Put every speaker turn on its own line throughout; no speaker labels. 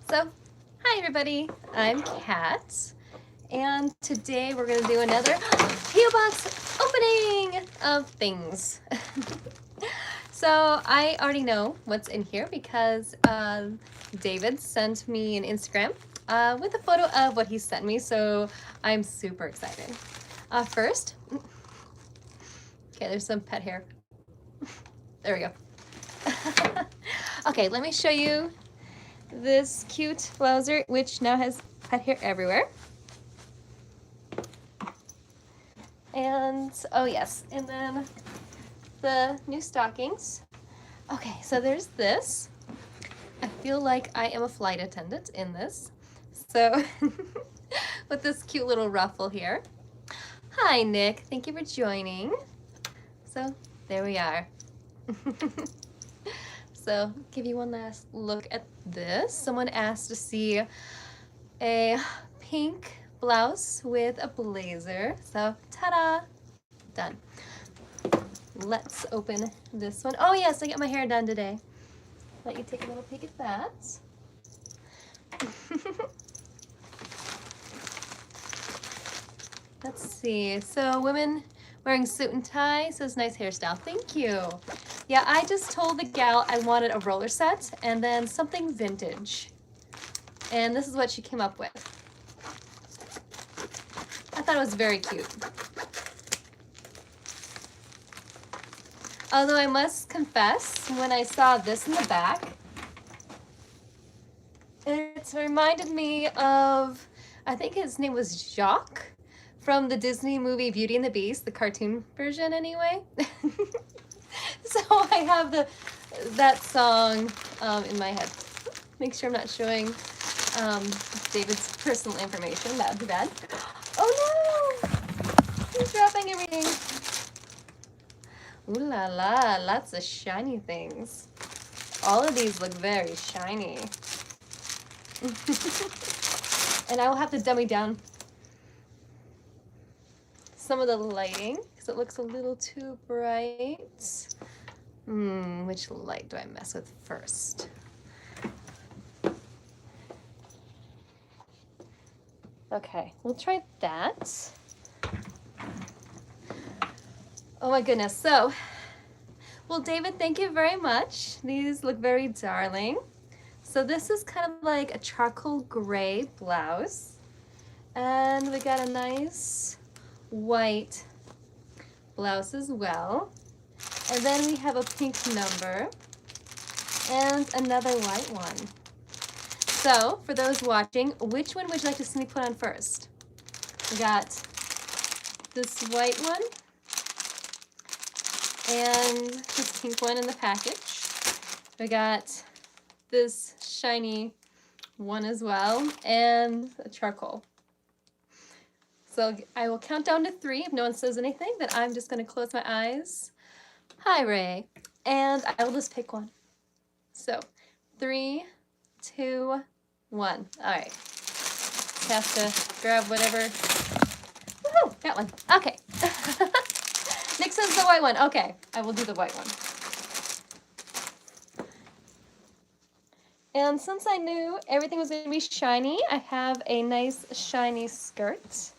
So, hi everybody, I'm Kat, and today we're going to do another PO Box opening of things. So, I already know what's in here because David sent me an Instagram with a photo of what he sent me, so I'm super excited. First, okay, there's some pet hair. There we go. Okay, let me show you this cute blouser, which now has pet hair everywhere. And, oh yes, and then the new stockings. Okay, so there's this. I feel like I am a flight attendant in this. So, with this cute little ruffle here. Hi, Nick. Thank you for joining. So, there we are. So, give you one last look at this. Someone asked to see a pink blouse with a blazer. So, ta-da! Done. Let's open this one. Oh yes, I got my hair done today. Let you take a little peek at that. Let's see. So women wearing suit and tie says nice hairstyle. Thank you. Yeah, I just told the gal I wanted a roller set and then something vintage. And this is what she came up with. I thought it was very cute. Although I must confess, when I saw this in the back, it reminded me of, I think his name was Jacques from the Disney movie Beauty and the Beast, the cartoon version anyway. So I have that song in my head. Make sure I'm not showing David's personal information. That would be bad. Oh no! He's dropping everything. Ooh la la, lots of shiny things. All of these look very shiny. And I will have to dummy down some of the lighting because it looks a little too bright. Which light do I mess with first? Okay, we'll try that. Oh my goodness, so, well, David, thank you very much. These look very darling. So this is kind of like a charcoal gray blouse. And we got a nice white blouse as well. And then we have a pink number and another white one. So for those watching, which one would you like to see me put on first? We got this white one and this pink one in the package. We got this shiny one as well and a charcoal. So I will count down to 3. If no one says anything, then I'm just going to close my eyes. Hi, Ray. And I will just pick one. So 3, 2, 1. All right. Have to grab whatever. Woohoo! Got one. Okay. Nick says the white one. Okay, I will do the white one. And since I knew everything was going to be shiny, I have a nice shiny skirt.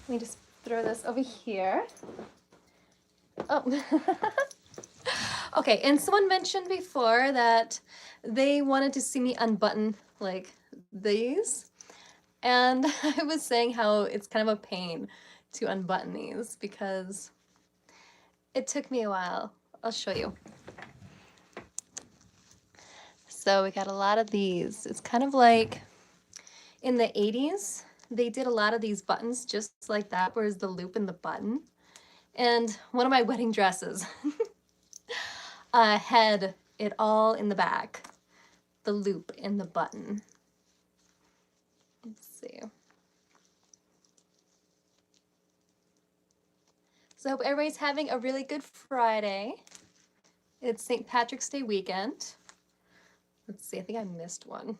Let me just throw this over here. Oh. Okay, and someone mentioned before that they wanted to see me unbutton like these. And I was saying how it's kind of a pain to unbutton these because it took me a while. I'll show you. So we got a lot of these. It's kind of like in the 80s, they did a lot of these buttons just like that, whereas the loop in the button. And one of my wedding dresses had it all in the back, the loop in the button. Let's see. So I hope everybody's having a really good Friday. It's St. Patrick's Day weekend. Let's see, I think I missed one.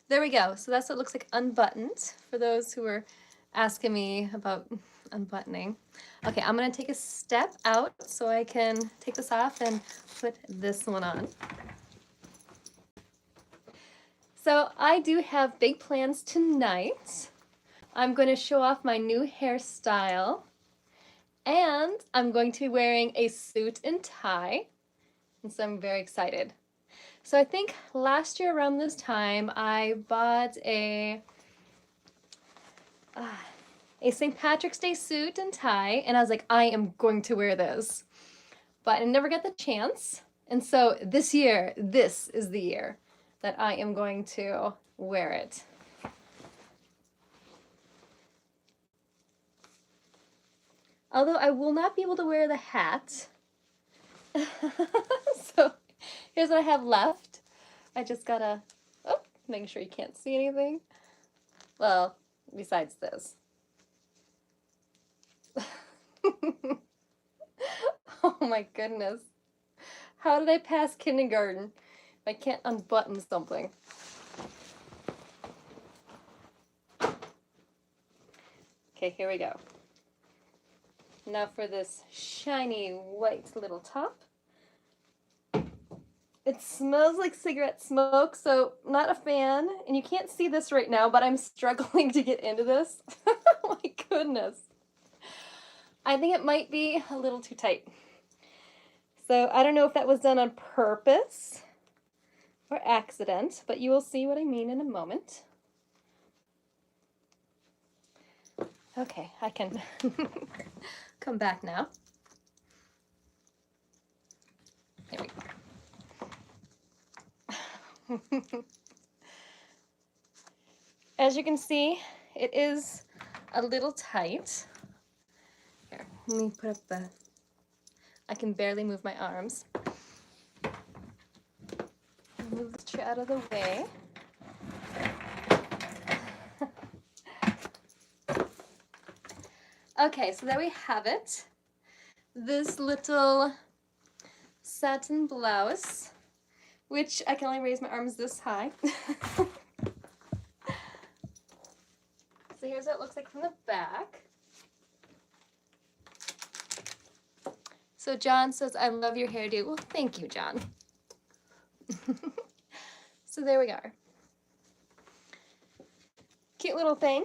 There we go. So that's what it looks like unbuttoned for those who are asking me about unbuttoning. Okay, I'm gonna take a step out so I can take this off and put this one on. So I do have big plans tonight. I'm going to show off my new hairstyle, and I'm going to be wearing a suit and tie, and so I'm very excited. So I think last year around this time I bought a St. Patrick's Day suit and tie, and I was like, I am going to wear this. But I never got the chance, and so this year, this is the year that I am going to wear it. Although I will not be able to wear the hat. So here's what I have left. I just gotta, oh, making sure you can't see anything. Well, besides this. Oh my goodness. How did I pass kindergarten if I can't unbutton something? Okay, here we go. Now for this shiny white little top. It smells like cigarette smoke, so not a fan. And you can't see this right now, but I'm struggling to get into this. Oh my goodness. I think it might be a little too tight. So I don't know if that was done on purpose or accident, but you will see what I mean in a moment. Okay, I can come back now. There we go. As you can see, it is a little tight. Here, let me put up the, I can barely move my arms. Move this chair out of the way. Okay, so there we have it. This little satin blouse, which I can only raise my arms this high. So here's what it looks like from the back. So John says, I love your hairdo. Well, thank you, John. So there we are. Cute little thing.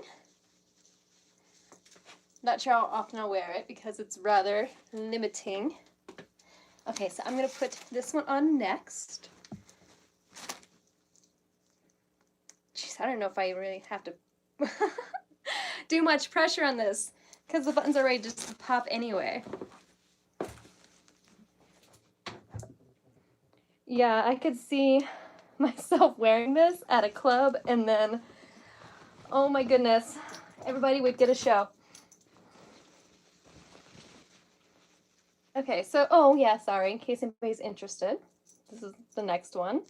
Not sure how often I'll wear it because it's rather limiting. Okay, so I'm gonna put this one on next. Jeez, I don't know if I really have to do much pressure on this because the buttons are ready to just pop anyway. Yeah, I could see myself wearing this at a club and then, oh my goodness, everybody would get a show. Okay, so, oh yeah, sorry, in case anybody's interested, this is the next one.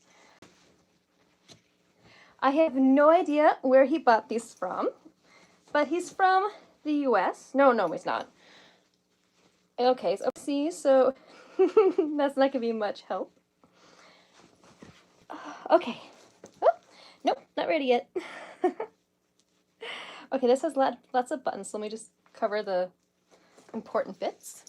I have no idea where he bought these from, but he's from the US. No, he's not. Okay, so see, so that's not gonna be much help. Okay. Oh, nope, not ready yet. Okay, this has lots of buttons, so let me just cover the important bits.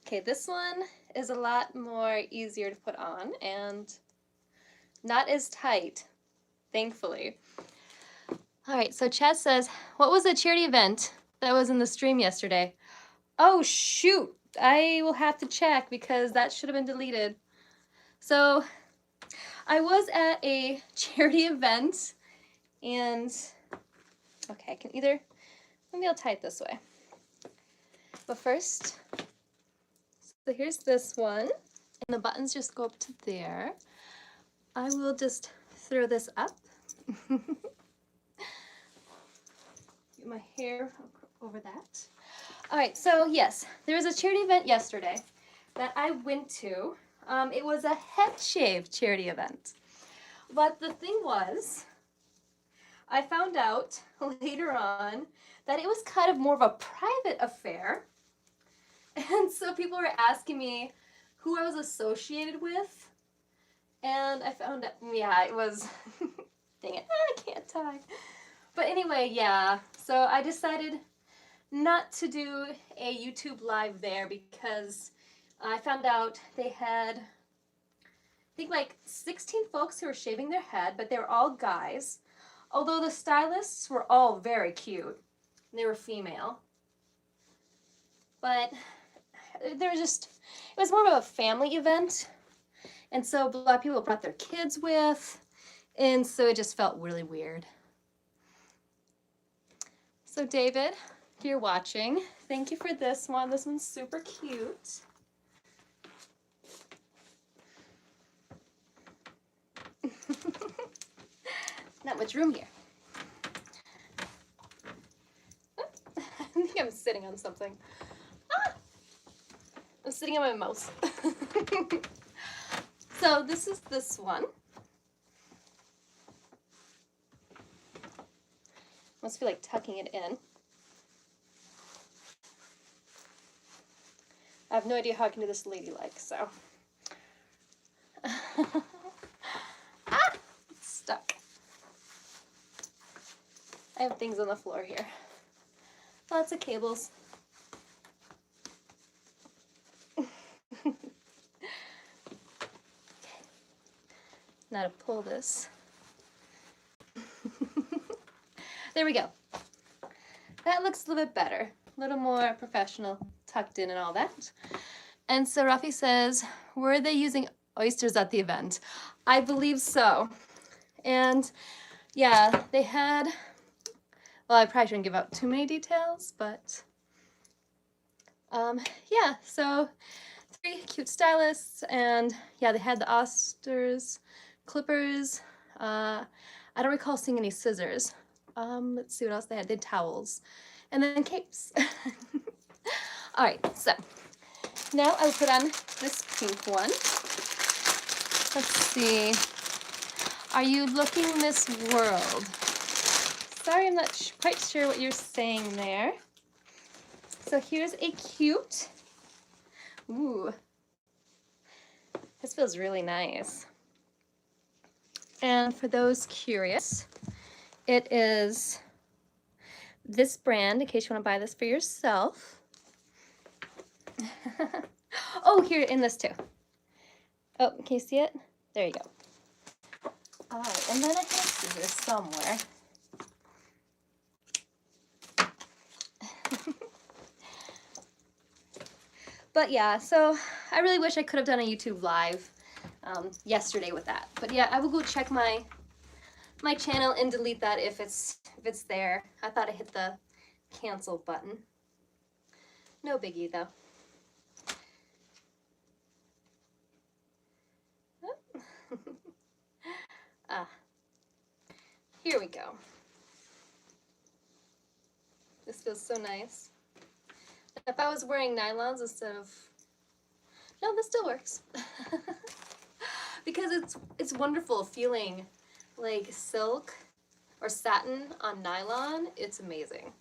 Okay, this one is a lot more easier to put on and not as tight, thankfully. All right, so Chad says, what was the charity event that was in the stream yesterday? Oh, shoot. I will have to check because that should have been deleted. So I was at a charity event and, okay, I can either, maybe I'll tie it this way. But first, so here's this one, and the buttons just go up to there. I will just throw this up. Get my hair over that. All right, so yes, there was a charity event yesterday that I went to. It was a head shave charity event. But the thing was, I found out later on that it was kind of more of a private affair. And so people were asking me who I was associated with. And I found out, yeah, it was, Dang it, I can't tie. But anyway, yeah, so I decided not to do a YouTube live there because I found out they had, I think like 16 folks who were shaving their head, but they were all guys. Although the stylists were all very cute. They were female. But there was just, it was more of a family event. And so a lot of people brought their kids with. And so it just felt really weird. So David, if you're watching, thank you for this one. This one's super cute. Not much room here. I think I'm sitting on something. Ah! I'm sitting on my mouse. So this is this one. Must feel like tucking it in. I have no idea how I can do this ladylike, so. Ah! It's stuck. I have things on the floor here. Lots of cables. Okay. Now to pull this. There we go. That looks a little bit better. A little more professional, tucked in and all that. And so Rafi says, were they using oysters at the event? I believe so. And yeah, they had, well, I probably shouldn't give out too many details, but yeah, so 3 cute stylists, and yeah, they had the oysters, clippers, I don't recall seeing any scissors. Let's see what else they had. They had towels, and then capes. All right, so now I'll put on this pink one. Let's see. Are you looking Miss World? Sorry, I'm not quite sure what you're saying there. So here's a cute, ooh, this feels really nice. And for those curious, it is this brand, in case you want to buy this for yourself. Oh, here in this too. Oh, can you see it? There you go. All right, and then I have scissors somewhere. But yeah, so I really wish I could have done a YouTube live yesterday with that. But yeah, I will go check my channel and delete that if it's there. I thought I hit the cancel button. No biggie though. Ah, here we go. This feels so nice. If I was wearing nylons instead of, no, this still works. Because it's wonderful feeling like silk or satin on nylon. It's amazing.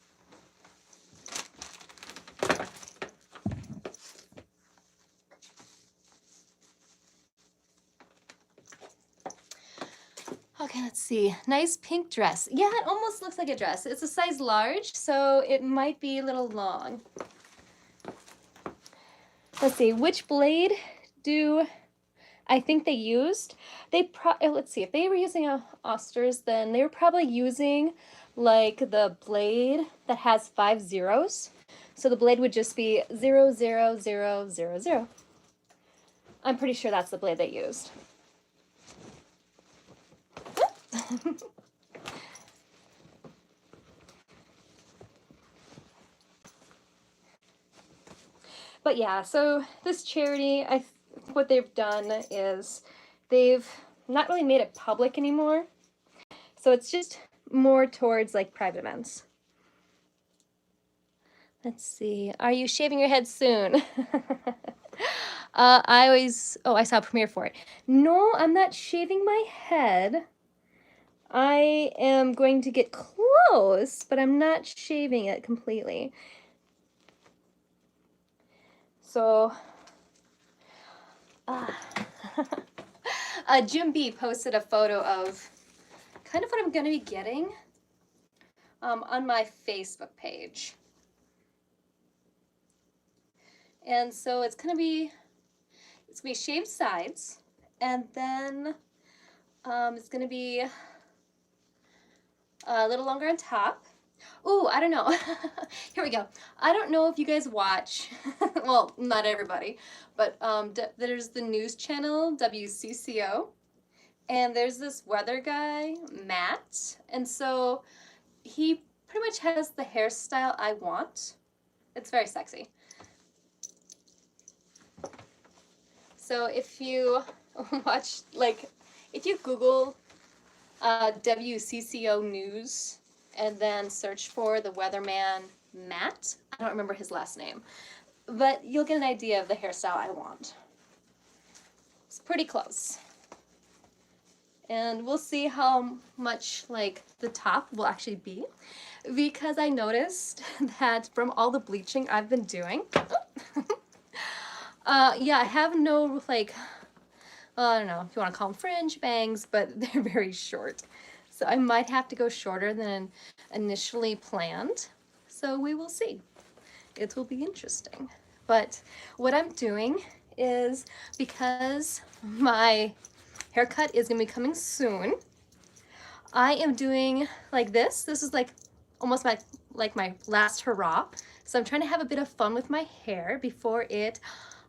Okay, let's see. Nice pink dress. Yeah, it almost looks like a dress. It's a size large, so it might be a little long. Let's see, which blade do I think they used? Let's see, if they were using oysters, then they were probably using like the blade that has 5 zeros. So the blade would just be 0, 0, 0, 0, 0. I'm pretty sure that's the blade they used. But yeah, so this charity, what they've done is they've not really made it public anymore. So it's just more towards like private events. Let's see. Are you shaving your head soon? I saw a premiere for it. No, I'm not shaving my head. I am going to get close, but I'm not shaving it completely. So, Jim B posted a photo of kind of what I'm going to be getting on my Facebook page. And so it's going to be shaved sides, and then it's going to be a little longer on top. Ooh, I don't know. Here we go. I don't know if you guys watch, well, not everybody, but there's the news channel, WCCO, and there's this weather guy, Matt, and so he pretty much has the hairstyle I want. It's very sexy. So if you watch, like, if you Google WCCO news and then search for the weatherman Matt, I don't remember his last name, but you'll get an idea of the hairstyle I want. It's pretty close. And we'll see how much like the top will actually be, because I noticed that from all the bleaching I've been doing, yeah, I have no like, well, I don't know if you want to call them fringe bangs, but they're very short. So I might have to go shorter than initially planned. So we will see. It will be interesting. But what I'm doing is, because my haircut is going to be coming soon, I am doing like this. This is like almost my last hurrah. So I'm trying to have a bit of fun with my hair before it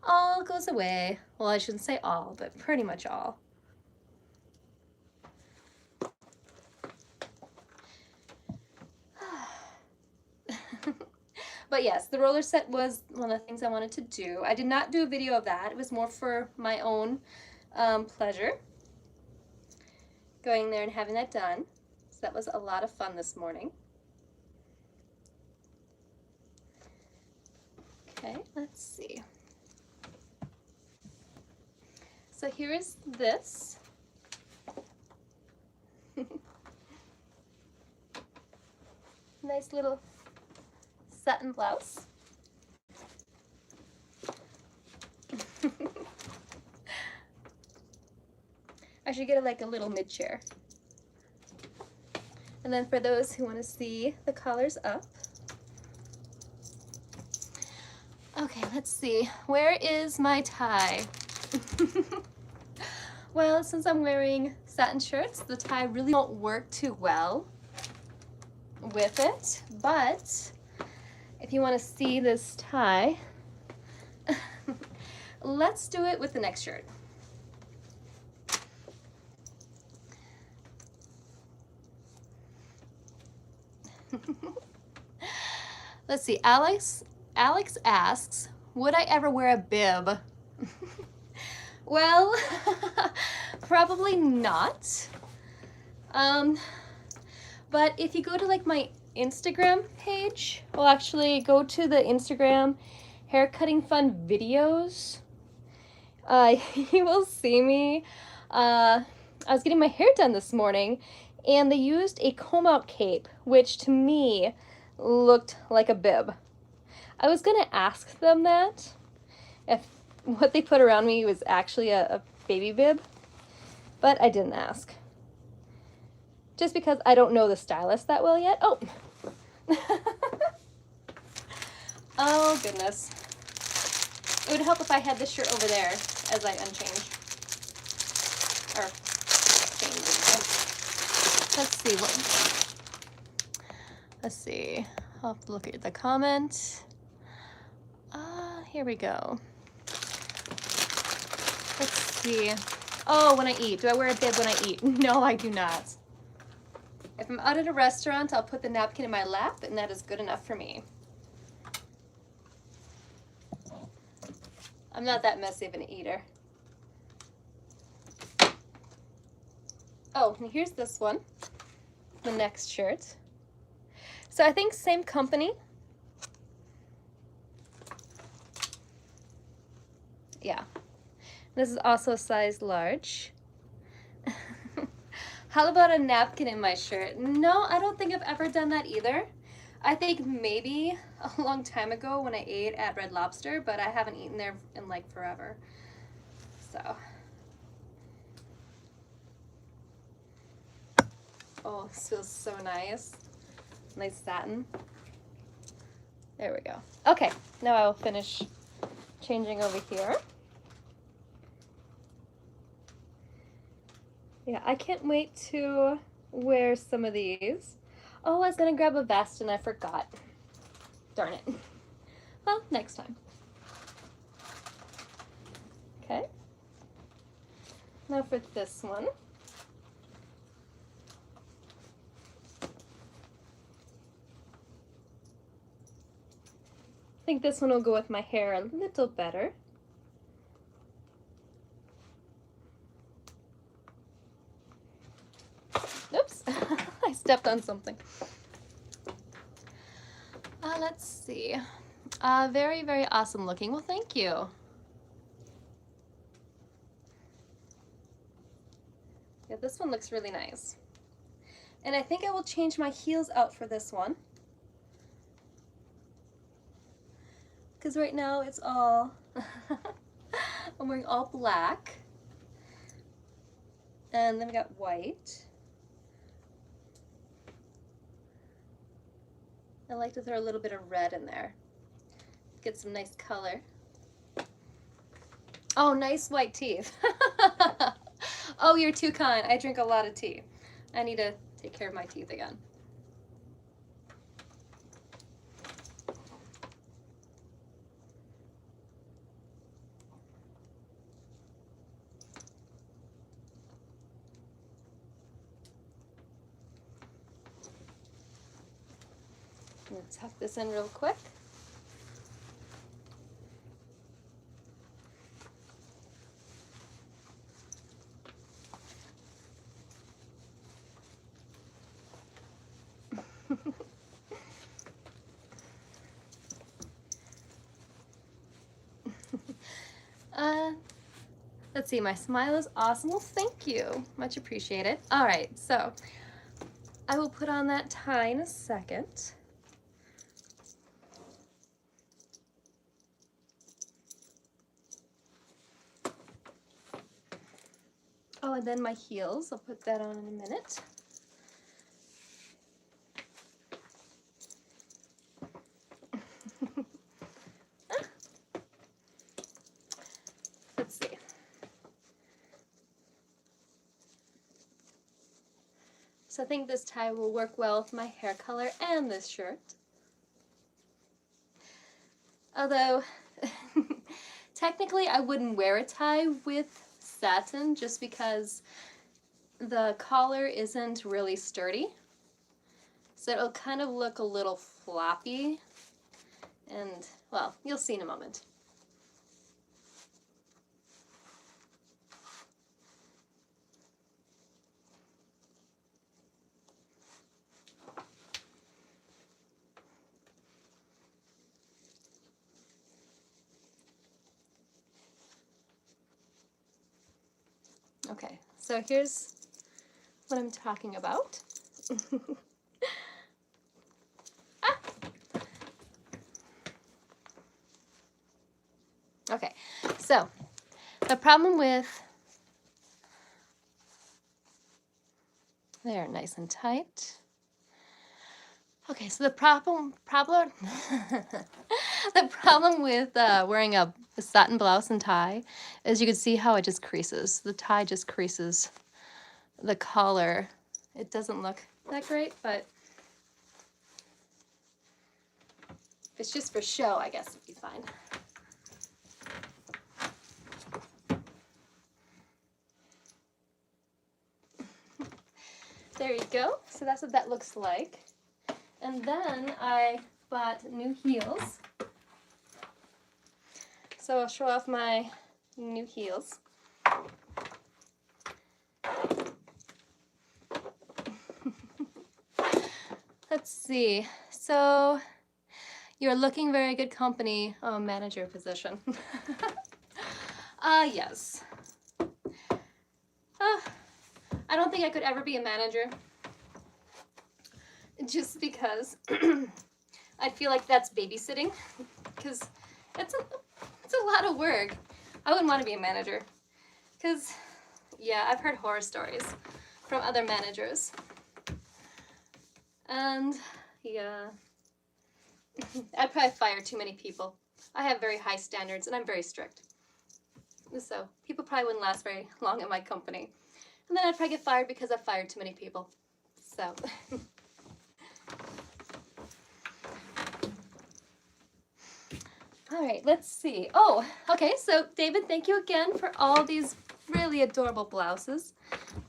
all goes away. Well, I shouldn't say all, but pretty much all. But yes, the roller set was one of the things I wanted to do. I did not do a video of that. It was more for my own pleasure, going there and having that done. So that was a lot of fun this morning. Okay, let's see. So here is this. Nice little satin blouse. I should get like a little mid chair. And then for those who want to see the collars up. Okay, let's see. Where is my tie? Well, since I'm wearing satin shirts, the tie really won't work too well with it. But if you want to see this tie, let's do it with the next shirt. Let's see. Alex asks, would I ever wear a bib? Well, probably not. But if you go to like my Instagram page, well, actually go to the Instagram haircutting fun videos, you will see me. I was getting my hair done this morning, and they used a comb out cape, which to me looked like a bib. I was gonna ask them that, if what they put around me was actually a baby bib, but I didn't ask. Just because I don't know the stylist that well yet. Oh! Oh, goodness. It would help if I had this shirt over there as I unchanged. Or change. Let's see. I'll have to look at the comment. Here we go. Let's see. Oh, when I eat. Do I wear a bib when I eat? No, I do not. If I'm out at a restaurant, I'll put the napkin in my lap, and that is good enough for me. I'm not that messy of an eater. Oh, and here's this one. The next shirt. So I think same company. Yeah. This is also a size large. How about a napkin in my shirt? No, I don't think I've ever done that either. I think maybe a long time ago when I ate at Red Lobster, but I haven't eaten there in like forever. So. Oh, this feels so nice. Nice satin. There we go. Okay, now I will finish changing over here. Yeah, I can't wait to wear some of these. Oh, I was gonna grab a vest and I forgot. Darn it. Well, next time. Okay. Now for this one. I think this one will go with my hair a little better. Oops, I stepped on something. Let's see. Very, very awesome looking. Well, thank you. Yeah, this one looks really nice. And I think I will change my heels out for this one. Because right now it's all, I'm wearing all black. And then we got white. I like to throw a little bit of red in there. Get some nice color. Oh, nice white teeth. Oh, you're too kind. I drink a lot of tea. I need to take care of my teeth again. Let's tuck this in real quick. Let's see, my smile is awesome. Well, thank you. Much appreciated. All right, so I will put on that tie in a second. Oh, and then my heels. I'll put that on in a minute. Let's see. So I think this tie will work well with my hair color and this shirt. Although, technically I wouldn't wear a tie with satin just because the collar isn't really sturdy. So it'll kind of look a little floppy. And, well, you'll see in a moment. Okay, so here's what I'm talking about. Ah! Okay, so the problem with, there, nice and tight. Okay, so the problem the problem with wearing a satin blouse and tie is you can see how it just creases. The tie just creases the collar. It doesn't look that great, but if it's just for show, I guess it'd be fine. There you go. So that's what that looks like. And then I bought new heels. So I'll show off my new heels. Let's see. So you're looking very good company, manager position. Yes. I don't think I could ever be a manager. Just because I feel like that's babysitting, because it's a lot of work. I wouldn't want to be a manager, because yeah, I've heard horror stories from other managers. And yeah, I'd probably fire too many people. I have very high standards and I'm very strict. So people probably wouldn't last very long in my company. And then I'd probably get fired because I fired too many people. So. All right, let's see. Oh, okay, so David, thank you again for all these really adorable blouses.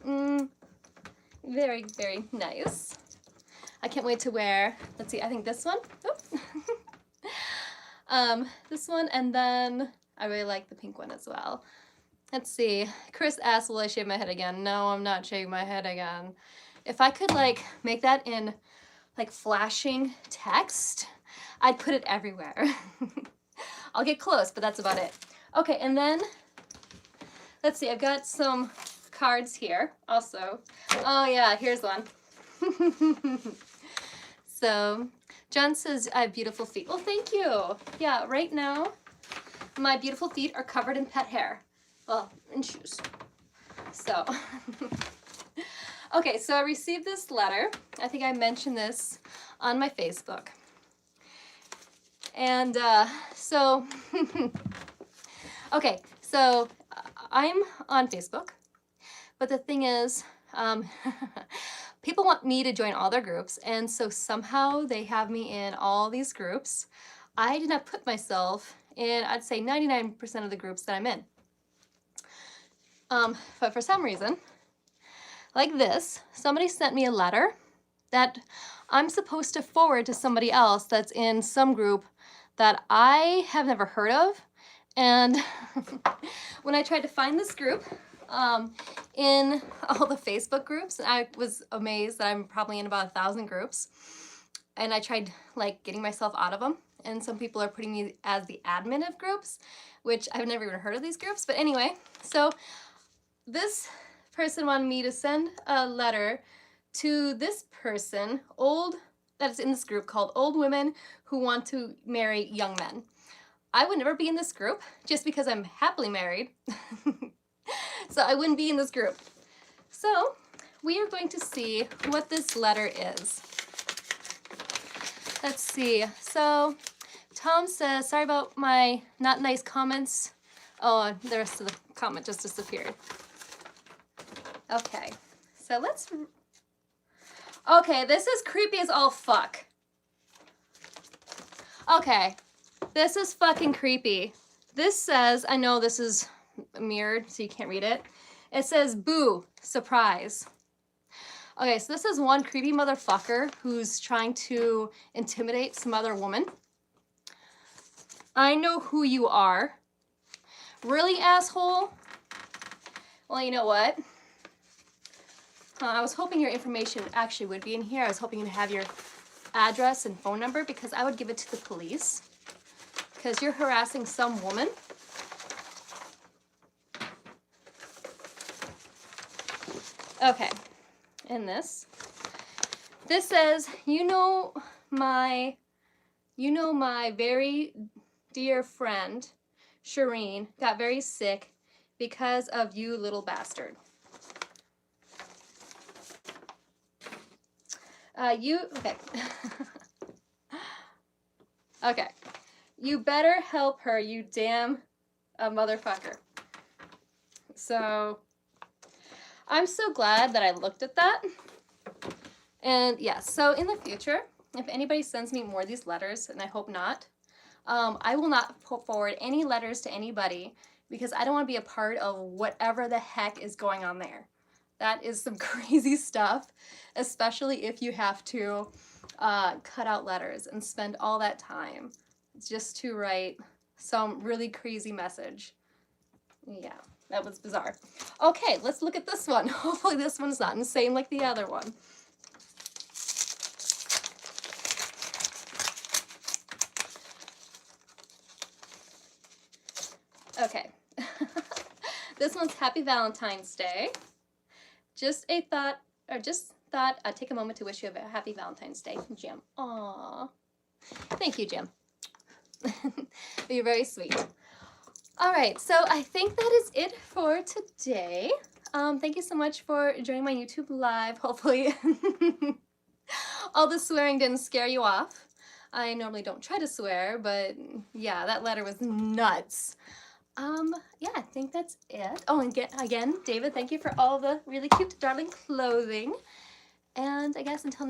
Very, very nice. I can't wait to wear, let's see, I think this one. This one, and then I really like the pink one as well. Let's see. Chris asked, will I shave my head again? No, I'm not shaving my head again. If I could like make that in like flashing text, I'd put it everywhere. I'll get close, but that's about it. Okay, and then, let's see, I've got some cards here also. Oh yeah, here's one. So, John says, I have beautiful feet. Well, thank you. Yeah, right now, my beautiful feet are covered in pet hair. Well, in shoes. So, okay, so I received this letter. I think I mentioned this on my Facebook. And so, okay, so I'm on Facebook, but the thing is, people want me to join all their groups, and so somehow they have me in all these groups. I did not put myself in, I'd say 99% of the groups that I'm in. But for some reason, like this, somebody sent me a letter that I'm supposed to forward to somebody else that's in some group that I have never heard of. And when I tried to find this group in all the Facebook groups, I was amazed that I'm probably in about 1,000 groups. And I tried like getting myself out of them. And some people are putting me as the admin of groups, which I've never even heard of these groups. But anyway, so this person wanted me to send a letter to this person, that's in this group called Old Women Who Want to Marry Young Men. I would never be in this group just because I'm happily married. So I wouldn't be in this group. So we are going to see what this letter is. Let's see. So Tom says, sorry about my not nice comments. Oh, the rest of the comment just disappeared. Okay, so let's... Okay, this is creepy as all fuck. Okay, this is fucking creepy. This says, I know this is mirrored so you can't read it. It says, boo, surprise. Okay, so this is one creepy motherfucker who's trying to intimidate some other woman. I know who you are. Really, asshole? Well, you know what? I was hoping your information actually would be in here. I was hoping to have your address and phone number because I would give it to the police because you're harassing some woman. Okay, and this says, you know my very dear friend, Shireen, got very sick because of you, little bastard. Okay. Okay. You better help her, you damn motherfucker. So, I'm so glad that I looked at that. And yes, so in the future, if anybody sends me more of these letters, and I hope not, I will not put forward any letters to anybody because I don't want to be a part of whatever the heck is going on there. That is some crazy stuff, especially if you have to cut out letters and spend all that time just to write some really crazy message. Yeah, that was bizarre. Okay, let's look at this one. Hopefully this one's not insane like the other one. Okay. This one's Happy Valentine's Day. Just thought I'd take a moment to wish you a happy Valentine's Day, Jim. Aww. Thank you, Jim. You're very sweet. All right, so I think that is it for today. Thank you so much for joining my YouTube live, hopefully. all the swearing didn't scare you off. I normally don't try to swear, but yeah, that letter was nuts. Yeah, I think that's it. Oh, and again, David, thank you for all the really cute, darling clothing. And I guess until